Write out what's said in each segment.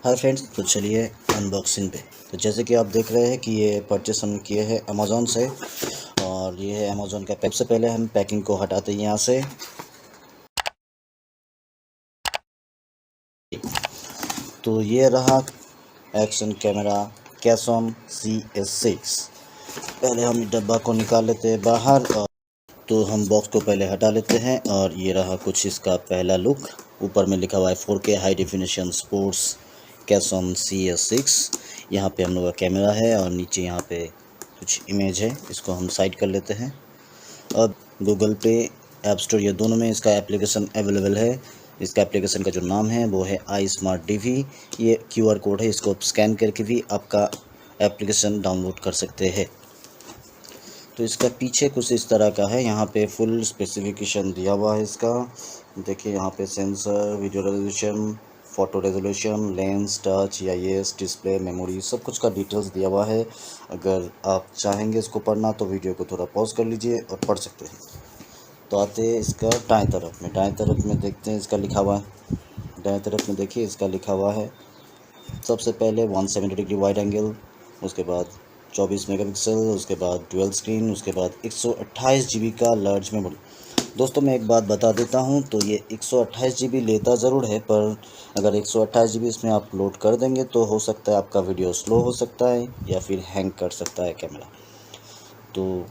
Hi friends, तो चलिए unboxing पे। तो जैसे कि आप देख रहे हैं कि ये परचेस हम किए हैं अमेज़ॉन से, और ये है अमेज़ॉन का पैक। से पहले हम पैकिंग को हटाते हैं यहाँ से। तो ये रहा एक्शन कैमरा कैनन CS6। पहले हम डब्बा को निकाल लेते हैं बाहर, और तो हम बॉक्स को पहले हटा लेते हैं। और ये रहा कुछ इसका पहला लुक। ऊपर में लिखा हुआ है 4K high definition sports cannon CS6। यहाँ पे हम लोग का कैमरा है, और नीचे यहाँ पे कुछ इमेज है। इसको हम साइड कर लेते हैं। अब गूगल पे, ऐप स्टोर, ये दोनों में इसका एप्लीकेशन अवेलेबल है। इसका एप्लीकेशन का जो नाम है वो है iSmartDV। ये QR कोड है, इसको आप स्कैन करके भी आपका एप्लीकेशन डाउनलोड कर सकते हैं। तो इसका पीछे कुछ इस तरह का है। यहाँ पे फुल स्पेसिफिकेशन दिया हुआ है इसका। देखिए यहाँ पे sensor, video resolution, photo resolution, lens, touch, IS, display, memory, सब कुछ का डिटेल्स दिया हुआ है। अगर आप चाहेंगे इसको पढ़ना तो वीडियो को थोड़ा पॉज कर लीजिए और पढ़ सकते हैं। तो आते हैं इसका दाएं तरफ में। दाएं तरफ में देखते हैं इसका लिखा हुआ है। दाएं तरफ में देखिए इसका लिखा हुआ है सबसे पहले 170 डिग्री वाइड एंगल, उसके बाद 24 मेगापिक्सल, उसके बाद डुअल स्क्रीन, उसके बाद 128 GB का लार्ज मेमोरी। दोस्तों मैं एक बात बता देता हूं, तो ये 128 GB लेता ज़रूर है, पर अगर 128 GB इसमें आप लोड कर देंगे तो हो सकता है आपका वीडियो स्लो हो सकता है या फिर हैंग कर सकता है कैमरा। तो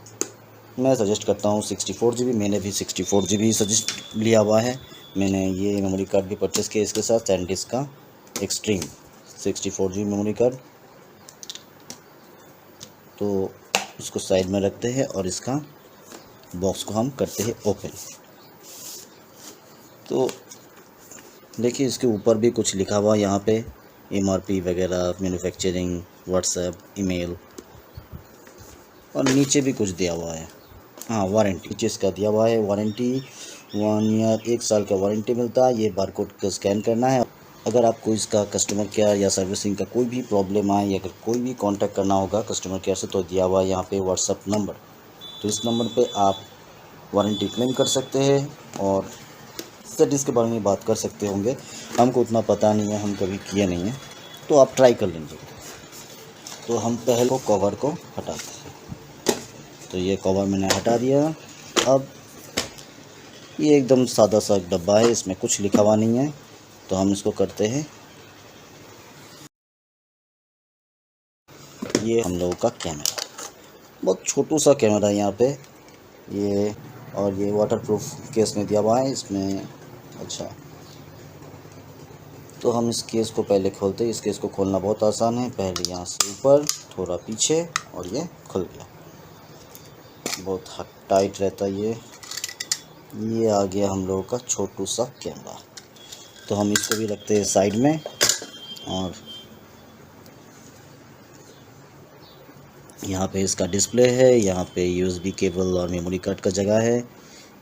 मैं सजेस्ट करता हूँ 64 GB। मैंने भी 64 GB सजेस्ट लिया हुआ है। मैंने ये मेमोरी कार्ड भी परचेज़ किया इसके साथ, सैनडिस्क का एक्सट्रीम 64 GB मेमोरी कार्ड। तो इसको साइड में रखते हैं और इसका बॉक्स को हम करते हैं ओपन। तो देखिए इसके ऊपर भी कुछ लिखा हुआ यहाँ पे, MRP वगैरह, मैन्युफैक्चरिंग, व्हाट्सएप, ईमेल, और नीचे भी कुछ दिया हुआ है। हाँ, वारंटी नीचे इसका दिया हुआ है। वारंटी 1 ईयर, 1 साल का वारंटी मिलता है। ये बारकोड को स्कैन करना है। अगर आपको इसका कस्टमर केयर या सर्विसिंग का कोई भी प्रॉब्लम आए, या अगर कोई भी कांटेक्ट करना होगा कस्टमर केयर से, तो दिया हुआ है यहाँ पे व्हाट्सअप नंबर। तो इस नंबर पे आप वारंटी क्लेम कर सकते हैं और सर्विस के बारे में बात कर सकते होंगे। हमको उतना पता नहीं है, हम कभी किए नहीं हैं, तो आप ट्राई कर लीजिए। तो हम पहले को कवर को हटाते हैं। तो ये कवर मैंने हटा दिया। अब ये एकदम सादा सा डब्बा है, इसमें कुछ लिखा हुआ नहीं है। तो हम इसको करते हैं। ये हम लोगों का कैमरा, बहुत छोटू सा कैमरा है यहाँ पे ये, और ये वाटरप्रूफ केस में दिया हुआ है इसमें। अच्छा, तो हम इस केस को पहले खोलते हैं। इस केस को खोलना बहुत आसान है। पहले यहाँ से ऊपर, थोड़ा पीछे, और ये खुल गया। बहुत टाइट रहता है ये आ गया हम लोगों का छोटू सा कैमरा। तो हम इसको भी रखते हैं साइड में। और यहाँ पे इसका डिस्प्ले है, यहाँ पे USB केबल और मेमोरी कार्ड का जगह है।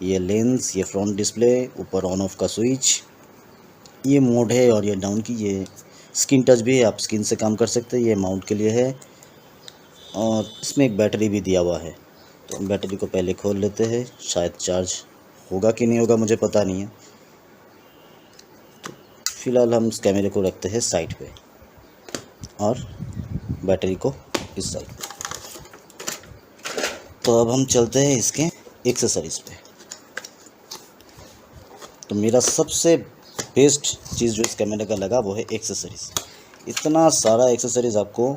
ये लेंस, ये फ्रंट डिस्प्ले, ऊपर ऑन ऑफ का स्विच, ये मोड है, और ये डाउन की, ये स्क्रीन टच भी है, आप स्क्रीन से काम कर सकते हैं। ये माउंट के लिए है। और इसमें एक बैटरी भी दिया हुआ है। तो हम बैटरी को पहले खोल लेते हैं। शायद चार्ज होगा कि नहीं होगा, मुझे पता नहीं है। तो फिलहाल हम इस कैमरे को रखते हैं साइड पे, और बैटरी को इस साइड पे। तो अब हम चलते हैं इसके एक्सेसरीज़ पे। तो मेरा सबसे बेस्ट चीज़ जो इस कैमरे का लगा वो है एक्सेसरीज़। इतना सारा एक्सेसरीज़ आपको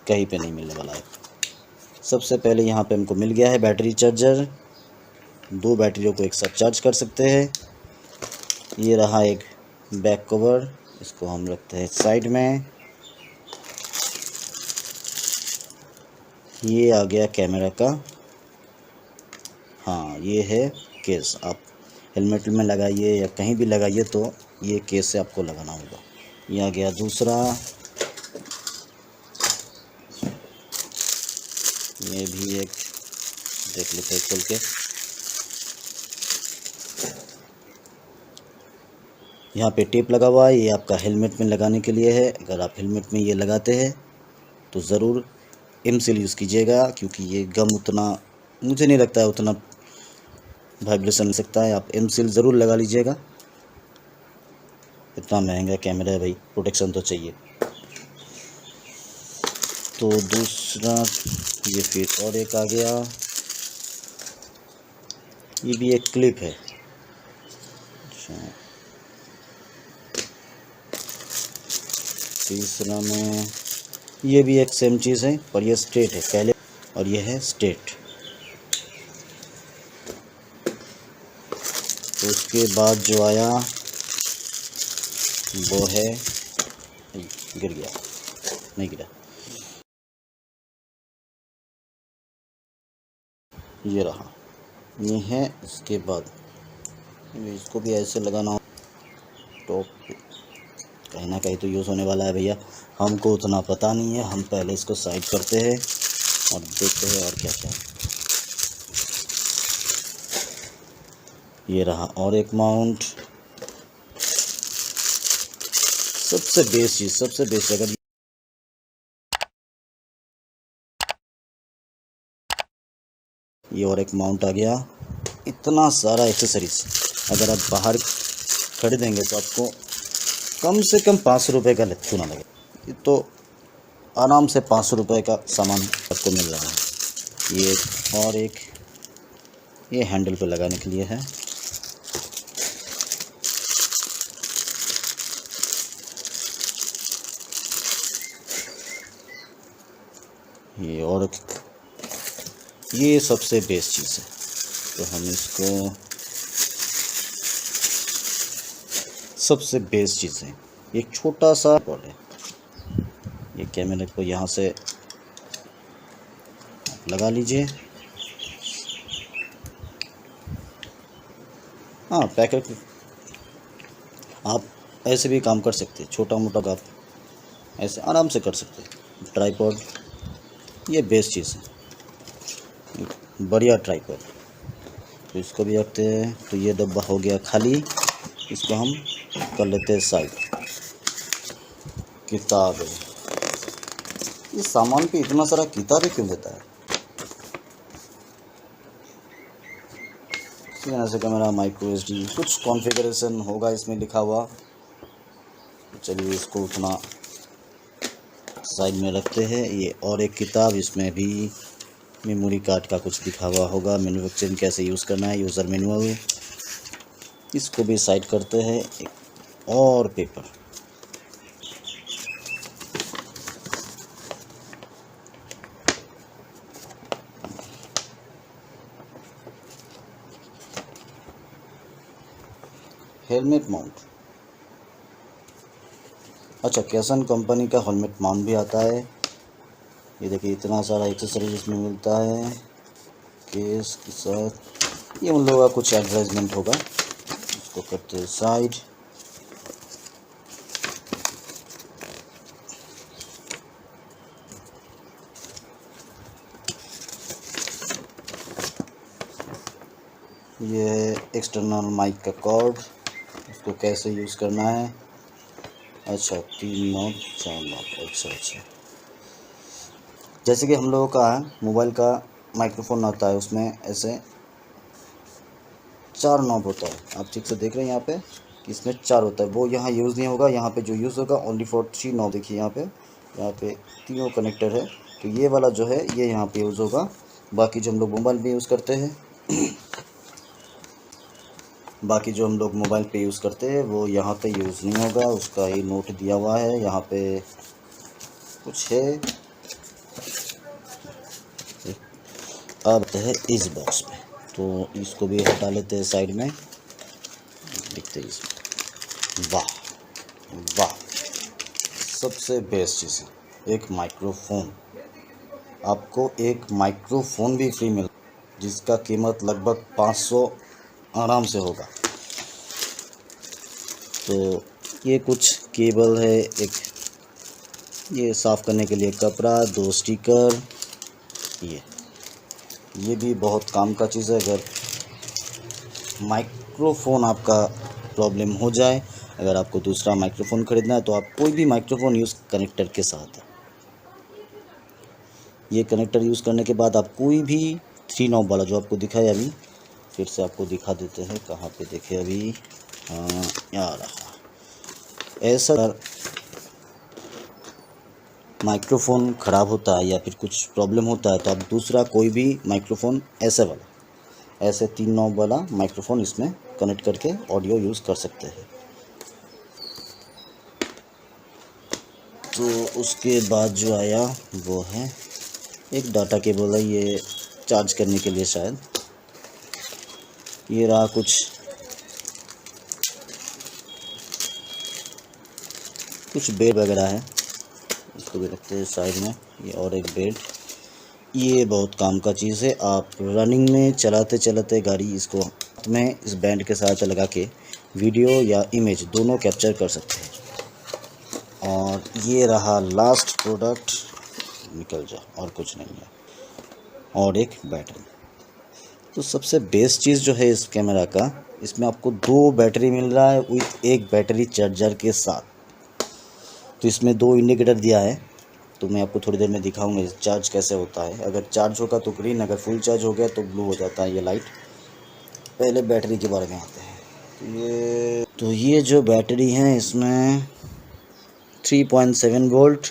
कहीं पे नहीं मिलने वाला है। सबसे पहले यहाँ पे हमको मिल गया है बैटरी चार्जर। 2 बैटरियों को एक साथ चार्ज कर सकते हैं। ये रहा एक बैक कवर, इसको हम रखते हैं साइड में। ये आ गया कैमरा का, हाँ ये है केस। आप हेलमेट में लगाइए या कहीं भी लगाइए, तो ये केस से आपको लगाना होगा। ये आ गया दूसरा। ये भी एक देख लेते हैं खोल के। यहाँ पे टेप लगा हुआ है, ये आपका हेलमेट में लगाने के लिए है। अगर आप हेलमेट में ये लगाते हैं तो ज़रूर M-Seal यूज़ कीजिएगा, क्योंकि ये गम उतना, मुझे नहीं लगता है उतना वाइब्रेशन ले सकता है। आप M-Seal ज़रूर लगा लीजिएगा। इतना महंगा कैमरा है भाई, प्रोटेक्शन तो चाहिए। तो दूसरा ये फिर और एक आ गया, ये भी एक क्लिप है। अच्छा, तीसरा में ये भी एक सेम चीज़ है पर ये स्ट्रेट है पहले और ये है स्ट्रेट। तो उसके बाद जो आया वो है, गिर गया, नहीं गिरा, ये रहा, ये है। इसके बाद इसको भी ऐसे लगाना हो टॉप पे, कहीं ना कहीं तो यूज़ होने वाला है भैया, हमको उतना पता नहीं है। हम पहले इसको साइड करते हैं और देखते हैं और क्या क्या। ये रहा और एक माउंट। सबसे बेस्ट चीज़, सबसे बेस्ट, अगर ये और एक माउंट आ गया। इतना सारा एक्सेसरीज अगर आप बाहर खरीदेंगे तो आपको कम से कम 500 रुपये का क्यों ना लगे, ये तो आराम से 500 रुपये का सामान आपको मिल रहा है। ये और एक ये हैंडल पे लगाने के लिए है। ये और ये सबसे बेस्ट चीज़ है, तो हम इसको, सबसे बेस्ट चीज़ है, ये छोटा सा पॉड है। ये कैमरे को यहाँ से लगा लीजिए। हाँ, पैकेट आप ऐसे भी काम कर सकते हैं, छोटा मोटा आप ऐसे आराम से कर सकते हैं। ट्राइपॉड ये बेस्ट चीज़ है, बढ़िया ट्राइपॉड। तो इसको भी रखते हैं। तो ये डब्बा हो गया खाली, इसको हम कर लेते हैं साइड। किताब है, इस सामान पे इतना सारा किताबें क्यों देता है? ऐसे कैमरा, माइक्रो एसडी, कुछ कॉन्फ़िगरेशन होगा इसमें लिखा हुआ। चलिए इसको उतना साइड में रखते हैं। ये और एक किताब, इसमें भी मेमोरी कार्ड का कुछ लिखा हुआ होगा, मैन्युफैक्चरिंग कैसे यूज़ करना है, यूज़र मैनुअल। इसको भी साइड करते हैं। एक और पेपर, हेलमेट माउंट। अच्छा, कैसन कंपनी का हेलमेट माउंट भी आता है। ये देखिए इतना सारा एक्सेसरीज इसमें मिलता है केस के साथ। ये उन लोगों का कुछ एडवर्टाइजमेंट होगा। इसको करते हैं साइड। ये है एक्सटर्नल माइक का कॉर्ड, इसको कैसे यूज़ करना है। अच्छा, 3 नॉब 4 नॉब, अच्छा। जैसे कि हम लोगों का मोबाइल का माइक्रोफोन आता है, उसमें ऐसे 4 नॉब होता है। आप ठीक से देख रहे हैं यहाँ पे कि इसमें 4 होता है, वो यहाँ यूज़ नहीं होगा। यहाँ पे जो यूज़ होगा ओनली फॉर 3 नॉब। देखिए यहाँ पे तीनों कनेक्टर है, तो ये वाला जो है ये यहाँ पे यूज़ होगा। बाकी जो हम लोग मोबाइल पे यूज़ करते हैं वो यहाँ पे यूज़ नहीं होगा। उसका ये नोट दिया हुआ है, यहाँ पे कुछ है। अब है इस बॉक्स में, तो इसको भी हटा लेते हैं साइड में। देखते हैं इसमें, वाह, सबसे बेस्ट चीज़ है एक माइक्रोफोन। आपको एक माइक्रोफोन भी फ्री मिल, जिसका कीमत लगभग 500 आराम से होगा। तो ये कुछ केबल है, एक ये साफ़ करने के लिए कपड़ा, 2 स्टिकर। ये भी बहुत काम का चीज़ है। अगर माइक्रोफोन आपका प्रॉब्लम हो जाए, अगर आपको दूसरा माइक्रोफोन ख़रीदना है, तो आप कोई भी माइक्रोफोन यूज़ कनेक्टर के साथ है। ये कनेक्टर यूज़ करने के बाद आप कोई भी 3 नॉब वाला जो आपको दिखाया, अभी फिर से आपको दिखा देते हैं, कहाँ पे देखे अभी, हाँ यहाँ रहा। ऐसा माइक्रोफोन ख़राब होता है या फिर कुछ प्रॉब्लम होता है तो आप दूसरा कोई भी माइक्रोफोन ऐसे 3 नॉब वाला माइक्रोफोन इसमें कनेक्ट करके ऑडियो यूज़ कर सकते हैं। तो उसके बाद जो आया वो है एक डाटा केबल है, ये चार्ज करने के लिए शायद। ये रहा कुछ बेड वगैरह है, इसको भी रखते हैं साइड में। ये और एक बेड, ये बहुत काम का चीज़ है। आप रनिंग में चलाते चलाते गाड़ी इसको हाथ में इस बैंड के साथ लगा के वीडियो या इमेज दोनों कैप्चर कर सकते हैं। और ये रहा लास्ट प्रोडक्ट, निकल जा, और कुछ नहीं है, और एक बैटरी। तो सबसे बेस्ट चीज़ जो है इस कैमरा का, इसमें आपको 2 बैटरी मिल रहा है विथ एक बैटरी चार्जर के साथ। तो इसमें 2 इंडिकेटर दिया है, तो मैं आपको थोड़ी देर में दिखाऊंगा चार्ज कैसे होता है। अगर चार्ज होगा तो ग्रीन, अगर फुल चार्ज हो गया तो ब्लू हो जाता है ये लाइट। पहले बैटरी के बारे में आते हैं। तो ये जो बैटरी है इसमें 3.7 वोल्ट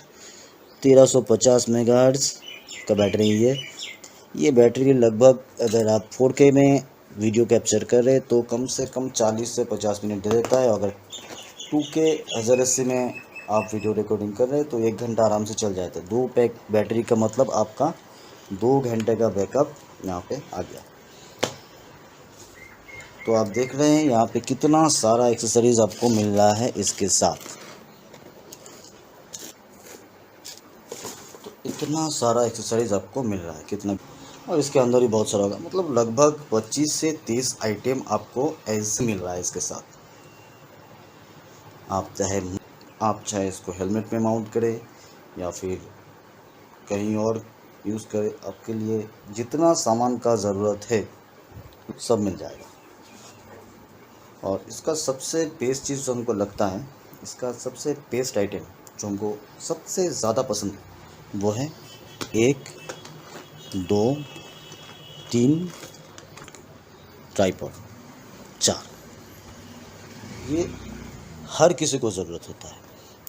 1350 मेगाहर्ट्ज़ का बैटरी है ये बैटरी लगभग अगर आप 4K में वीडियो कैप्चर कर रहे तो कम से कम 40 से 50 मिनट दे देता है। अगर 2K 1080 में आप वीडियो रिकॉर्डिंग कर रहे हैं तो 1 घंटा आराम से चल जाता है। 2 पैक बैटरी का मतलब आपका 2 घंटे का बैकअप यहाँ पे आ गया। तो आप देख रहे हैं यहाँ पे कितना सारा एक्सेसरीज आपको मिल रहा है इसके साथ। तो इतना सारा एक्सेसरीज आपको मिल रहा है कितना, और इसके अंदर ही बहुत सारा होगा, मतलब लगभग 25 से 30 आइटम आपको ऐसे मिल रहा है इसके साथ। आप चाहे इसको हेलमेट में माउंट करें या फिर कहीं और यूज़ करें, आपके लिए जितना सामान का ज़रूरत है सब मिल जाएगा। और इसका सबसे बेस्ट चीज़ जो हमको लगता है, इसका सबसे बेस्ट आइटम जो हमको सबसे ज़्यादा पसंद है वो है 1 2 3 ट्राइपॉड 4। ये हर किसी को ज़रूरत होता है।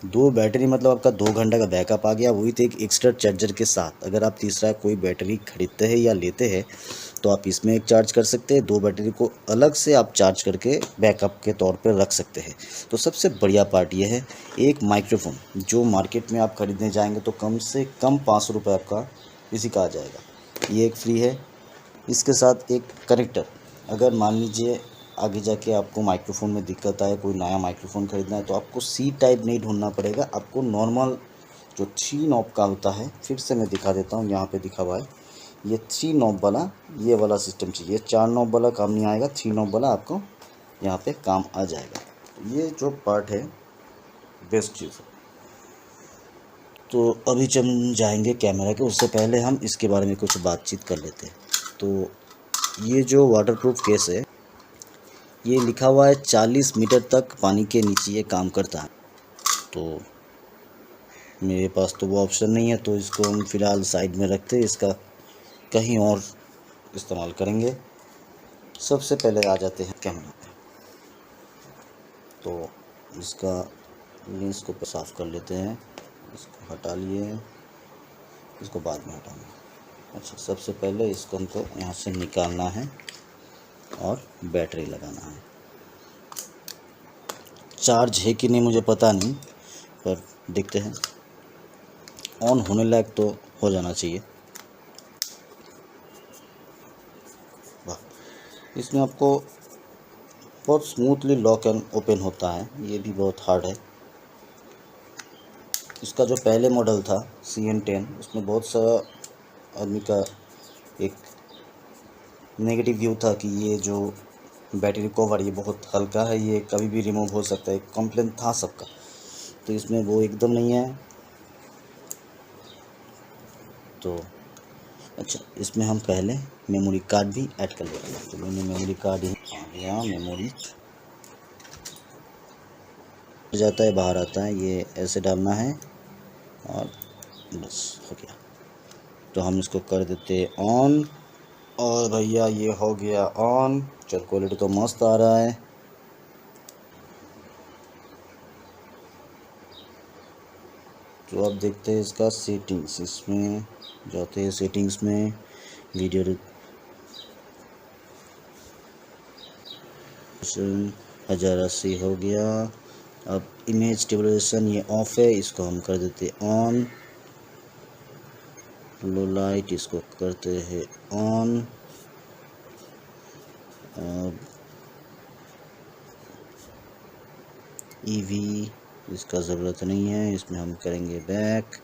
2 बैटरी मतलब आपका 2 घंटे का बैकअप आ गया, वही तो एक एक्स्ट्रा चार्जर के साथ। अगर आप तीसरा कोई बैटरी खरीदते हैं या लेते हैं तो आप इसमें एक चार्ज कर सकते हैं, 2 बैटरी को अलग से आप चार्ज करके बैकअप के तौर पर रख सकते हैं। तो सबसे बढ़िया पार्ट ये है, एक माइक्रोफोन जो मार्केट में आप खरीदने जाएंगे तो कम से कम 500 रुपये आपका इसी का आ जाएगा, ये एक फ्री है। इसके साथ एक कनेक्टर, अगर मान लीजिए आगे जाके आपको माइक्रोफोन में दिक्कत आए, कोई नया माइक्रोफोन ख़रीदना है तो आपको सी टाइप नहीं ढूंढना पड़ेगा, आपको नॉर्मल जो 3 नॉब का होता है, फिर से मैं दिखा देता हूँ, यहाँ पे दिखा हुआ है ये 3 नॉब वाला, ये वाला सिस्टम चाहिए। 4 नॉब वाला काम नहीं आएगा, 3 नॉब वाला आपको यहाँ पे काम आ जाएगा। तो ये जो पार्ट है बेस्ट चीज़ है। तो अभी हम जाएंगे कैमरा के, उससे पहले हम इसके बारे में कुछ बातचीत कर लेते हैं। तो ये जो वाटरप्रूफ केस है, ये लिखा हुआ है 40 मीटर तक पानी के नीचे ये काम करता है। तो मेरे पास तो वो ऑप्शन नहीं है, तो इसको हम फ़िलहाल साइड में रखते हैं, इसका कहीं और इस्तेमाल करेंगे। सबसे पहले आ जाते हैं कैमरा पे। तो इसका लेंस को साफ़ कर लेते हैं, इसको हटा लिए, इसको बाद में हटाएंगे। अच्छा, सबसे पहले इसको हमको यहाँ से निकालना है और बैटरी लगाना है। चार्ज है कि नहीं मुझे पता नहीं, पर देखते हैं। ऑन होने लायक तो हो जाना चाहिए। वाह, इसमें आपको बहुत स्मूथली लॉक एंड ओपन होता है, ये भी बहुत हार्ड है। इसका जो पहले मॉडल था CN10, उसमें बहुत सारा आदमी का एक नेगेटिव व्यू था कि ये जो बैटरी कवर ये बहुत हल्का है, ये कभी भी रिमूव हो सकता है, कंप्लेन था सबका। तो इसमें वो एकदम नहीं है। तो अच्छा, इसमें हम पहले मेमोरी कार्ड भी ऐड कर लेते हैं। तो मैंने मेमोरी कार्ड ही आ गया, मेमोरी जाता है बाहर आता है, ये ऐसे डालना है और बस हो गया। तो हम इसको कर देते हैं ऑन, और भैया ये हो गया ऑन। चल, क्वालिटी तो मस्त आ रहा है। तो अब देखते हैं इसका सेटिंग्स। इसमें जाते हैं सेटिंग्स में, वीडियो 1080 हो गया। अब इमेज स्टेबलाइजेशन ये ऑफ है, इसको हम कर देते ऑन। लो लाइट इसको करते हैं ऑन। ईवी इसका ज़रूरत नहीं है, इसमें हम करेंगे बैक।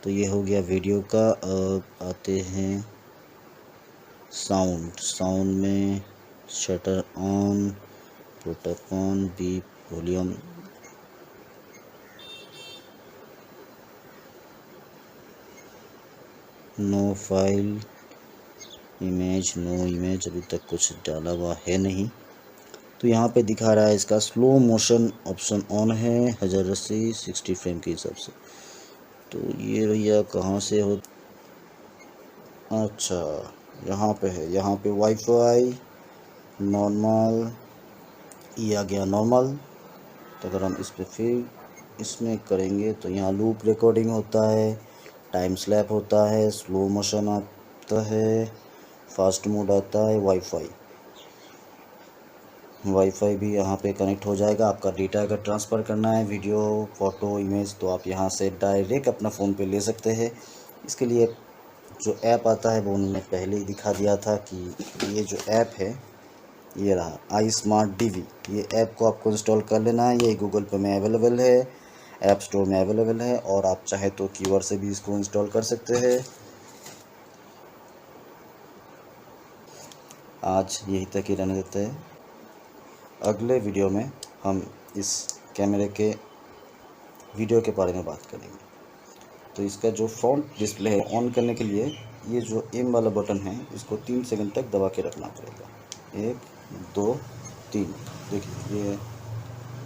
तो ये हो गया वीडियो का। अब आते हैं साउंड में शटर ऑन, प्रोटोक on, beep, volume. No file, image, no image, अभी तक कुछ डाला हुआ है नहीं। तो यहाँ पे दिखा रहा है इसका स्लो मोशन ऑप्शन ऑन है, 1080 60 फ्रेम के हिसाब से। तो ये भैया कहाँ से हो, अच्छा यहाँ पे है, यहाँ पे वाईफाई नॉर्मल, ये आ गया नॉर्मल। तो अगर हम इस पर फिर इसमें करेंगे तो यहाँ लूप रिकॉर्डिंग होता है, टाइम स्लैप होता है, स्लो मोशन आता है, फास्ट मोड आता है, वाईफाई भी यहाँ पे कनेक्ट हो जाएगा। आपका डेटा अगर ट्रांसफ़र करना है, वीडियो, फ़ोटो, इमेज, तो आप यहाँ से डायरेक्ट अपना फ़ोन पे ले सकते हैं। इसके लिए जो ऐप आता है वो उन्होंने पहले ही दिखा दिया था कि ये जो ऐप है ये रहा आई स्मार्ट डीवी। ये ऐप को आपको इंस्टॉल कर लेना है। ये गूगल पे में अवेलेबल है, ऐप स्टोर में अवेलेबल है, और आप चाहे तो कीवर्ड से भी इसको इंस्टॉल कर सकते हैं। आज यही तक ही रहने देते हैं। अगले वीडियो में हम इस कैमरे के वीडियो के बारे में बात करेंगे। तो इसका जो फ्रंट डिस्प्ले है, ऑन करने के लिए ये जो एम वाला बटन है इसको 3 सेकंड तक दबा के रखना पड़ेगा। 1 2 3, देखिए ये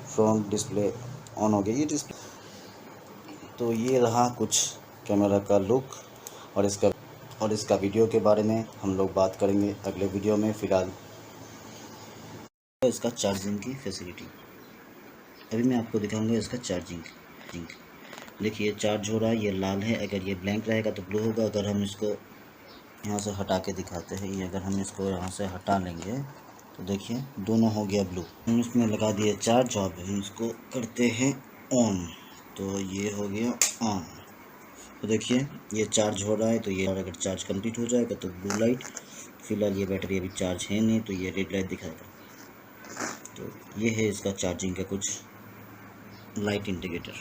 फ्रंट डिस्प्ले ऑन हो गया। ये डिस्प्ले, तो ये रहा कुछ कैमरा का लुक, और इसका वीडियो के बारे में हम लोग बात करेंगे अगले वीडियो में। फ़िलहाल इसका चार्जिंग की फैसिलिटी अभी मैं आपको दिखाऊंगा। इसका चार्जिंग देखिए चार्ज हो रहा है, ये लाल है। अगर ये ब्लैंक रहेगा तो ब्लू होगा। अगर हम इसको यहाँ से हटा के दिखाते हैं, ये अगर हम इसको यहाँ से हटा लेंगे तो देखिए दोनों हो गया ब्लू। हम इसमें लगा दिए चार्ज, और हम इसको करते हैं ऑन, तो ये हो गया ऑन। तो देखिए ये चार्ज हो रहा है। तो ये अगर चार्ज कंप्लीट हो जाएगा तो ब्लू लाइट, फिलहाल ये बैटरी अभी चार्ज है नहीं तो ये रेड लाइट दिखाएगा। तो ये है इसका चार्जिंग का कुछ लाइट इंडिकेटर।